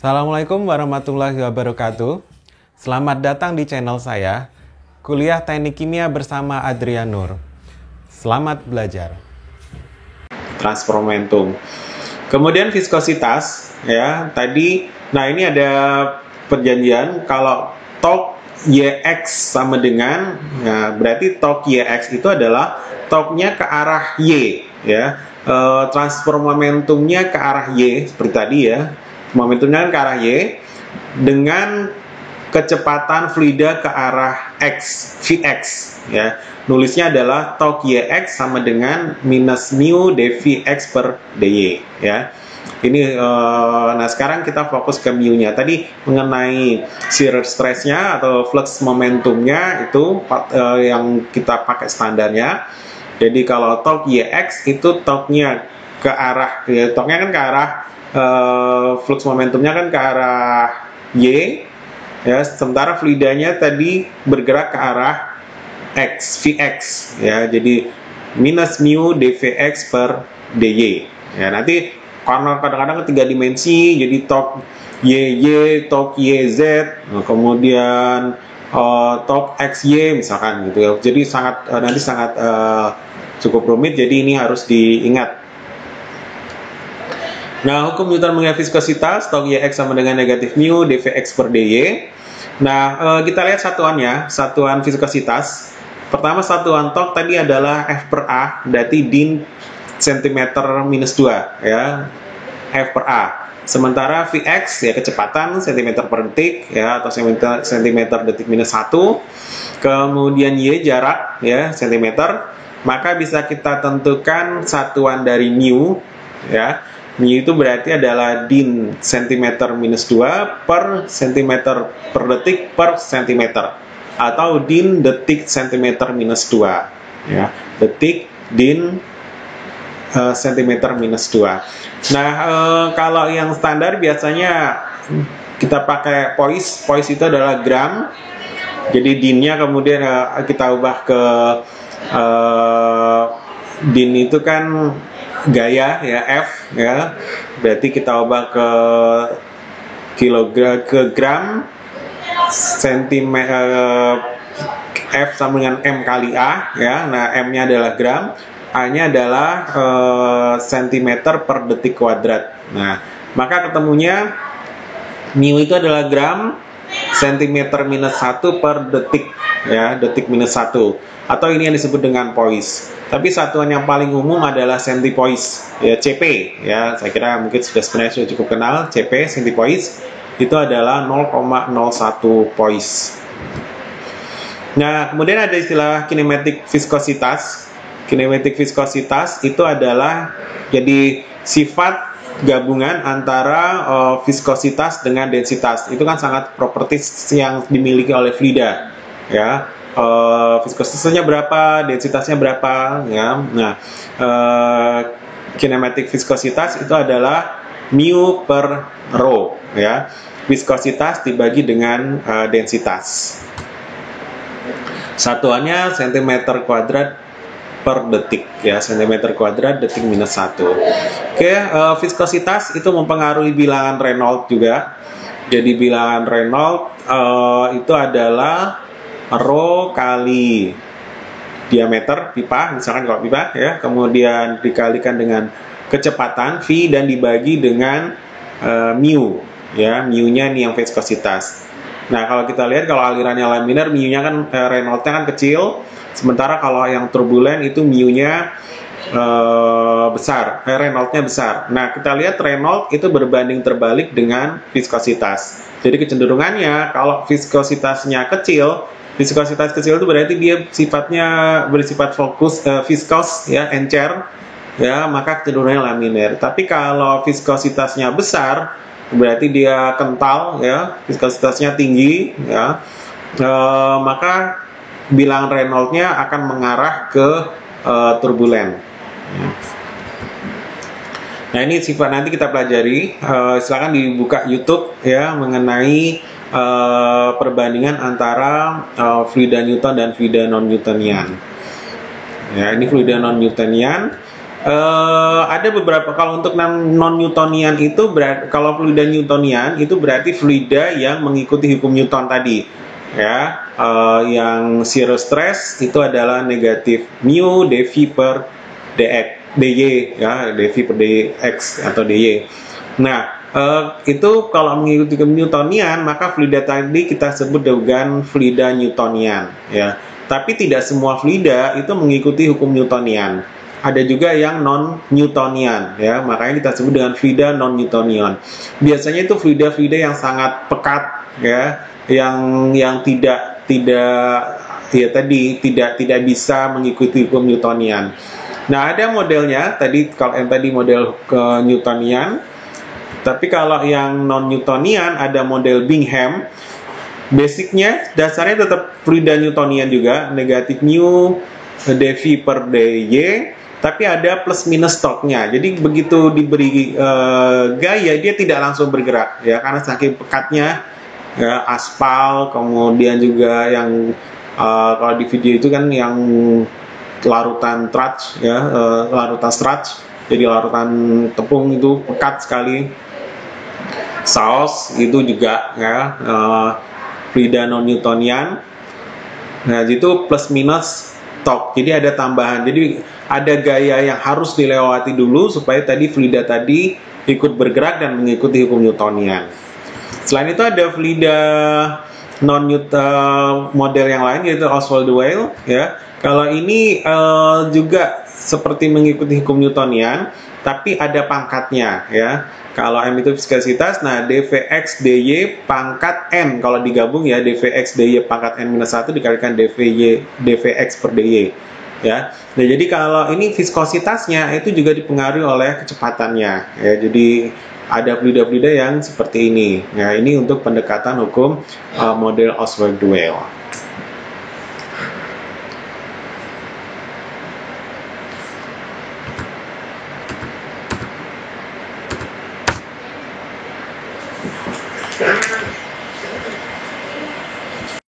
Assalamualaikum warahmatullahi wabarakatuh. Selamat datang di channel saya, Kuliah Teknik Kimia bersama Adrian Nur. Selamat belajar. Transfer momentum. Kemudian viskositas, ya. Tadi, nah ini ada perjanjian kalau torque YX sama dengan, nah berarti torque YX itu adalah torque-nya ke arah Y, ya. Transfer momentumnya ke arah Y seperti tadi, ya. Momentumnya ke arah Y dengan kecepatan fluida ke arah X, Vx, ya. Nulisnya adalah torque YX sama dengan minus mu dVx per dy, ya. Ini, nah sekarang kita fokus ke mu-nya. Tadi mengenai shear stress-nya atau flux momentumnya itu yang kita pakai standarnya. Jadi kalau torque YX itu torque-nya ke arah, ya, torque-nya kan ke arah, flux momentumnya kan ke arah Y, ya, sementara fluidanya tadi bergerak ke arah X, Vx, ya, jadi minus mu dVx per dy, ya. Nanti karena kadang-kadang tiga dimensi, jadi torque YY, torque YZ, kemudian torque XY misalkan gitu, ya. Jadi nanti sangat cukup rumit, jadi ini harus diingat. Nah, hukum Newton mengenai viskositas, torque YX sama dengan negatif mu dVx per dy. Nah, kita lihat satuannya, satuan viskositas. Pertama, satuan torque tadi adalah F per A, berarti din cm minus 2, ya, F per A. Sementara Vx, ya, kecepatan cm per detik, ya, atau cm detik minus 1. Kemudian Y, jarak, ya, cm. Maka bisa kita tentukan satuan dari mu, ya. Mu itu berarti adalah din cm minus 2 per cm per detik per cm, atau din detik cm minus 2, ya, detik din cm minus 2. Nah, kalau yang standar biasanya kita pakai poise. Poise itu adalah gram. Jadi dinnya kemudian kita ubah ke din itu kan gaya, ya, F, ya. Berarti kita ubah ke kilogram, ke gram, F sama dengan M kali A, ya. Nah, M-nya adalah gram, A-nya adalah cm per detik kuadrat. Nah, maka ketemunya mu itu adalah gram cm minus 1 per detik, ya, detik minus 1. Atau ini yang disebut dengan poise. Tapi satuan yang paling umum adalah centipoise, ya, CP, ya. Saya kira mungkin sebenarnya sudah cukup kenal CP, centipoise. Itu adalah 0,01 poise. Nah, kemudian ada istilah kinematik viskositas. Kinematik viskositas itu adalah jadi sifat gabungan antara viskositas dengan densitas. Itu kan sangat properties yang dimiliki oleh fluida, ya. Viskositasnya berapa, densitasnya berapa, ya. Nah, kinematik viskositas itu adalah mu per rho, ya. Viskositas dibagi dengan densitas. Satuannya cm kuadrat per detik, ya, cm kuadrat detik minus 1. Oke, viskositas itu mempengaruhi bilangan Reynolds juga. Jadi bilangan Reynolds itu adalah rho kali diameter pipa, misalkan kalau pipa, ya, kemudian dikalikan dengan kecepatan V dan dibagi dengan mu, ya, mu-nya nih yang viskositas. Nah, kalau kita lihat kalau alirannya laminar, mu-nya kan Reynolds-nya kan kecil. Sementara kalau yang turbulen itu mu-nya besar, Reynolds-nya besar. Nah, kita lihat Reynolds itu berbanding terbalik dengan viskositas. Jadi kecenderungannya kalau viskositasnya kecil, viskositas kecil itu berarti dia sifatnya bersifat viskos, ya, encer, ya, maka kecenderungannya laminar. Tapi kalau viskositasnya besar, berarti dia kental, ya, viskositasnya tinggi, ya, maka bilangan Reynolds-nya akan mengarah ke turbulen. Nah, ini sifat nanti kita pelajari. Silakan dibuka YouTube, ya, mengenai perbandingan antara fluida Newton dan fluida non Newtonian. Ya, ini fluida non Newtonian. Ada beberapa. Kalau untuk non Newtonian itu kalau fluida Newtonian itu berarti fluida yang mengikuti hukum Newton tadi, ya. Yang zero stress itu adalah negatif mu dv per dy, ya, dv per dx atau dy. Nah, itu kalau mengikuti hukum Newtonian, maka fluida tadi kita sebut dengan fluida Newtonian, ya. Tapi tidak semua fluida itu mengikuti hukum Newtonian. Ada juga yang non Newtonian, ya. Makanya kita sebut dengan fluida non Newtonian. Biasanya itu fluida-fluida yang sangat pekat, ya, yang tidak ya tadi tidak bisa mengikuti hukum Newtonian. Nah, ada modelnya tadi, kalau yang tadi model ke Newtonian. Tapi kalau yang non Newtonian ada model Bingham. Basicnya dasarnya tetap fluida Newtonian juga, negatif mu dv per dy, tapi ada plus minus torque-nya. Jadi begitu diberi gaya, dia tidak langsung bergerak, ya, karena saking pekatnya, ya, aspal. Kemudian juga yang kalau di video itu kan yang larutan trudge, ya, larutan strudge, jadi larutan tepung itu pekat sekali. Saus itu juga, ya, fluida non Newtonian. Nah, itu plus minus torque. Jadi ada tambahan. Jadi ada gaya yang harus dilewati dulu supaya tadi fluida tadi ikut bergerak dan mengikuti hukum Newtonian. Selain itu ada fluida non Newton model yang lain, yaitu Ostwald-Weil, ya. Kalau ini juga seperti mengikuti hukum Newtonian, tapi ada pangkatnya, ya. Kalau M itu viskositas, nah dvx dy pangkat n, kalau digabung, ya, dvx dy pangkat n-1 dikalikan dvx per dy, ya. Nah, jadi kalau ini viskositasnya itu juga dipengaruhi oleh kecepatannya, ya. Jadi ada fluida-fluida yang seperti ini. Ya, ini untuk pendekatan hukum model Ostwald-Weil.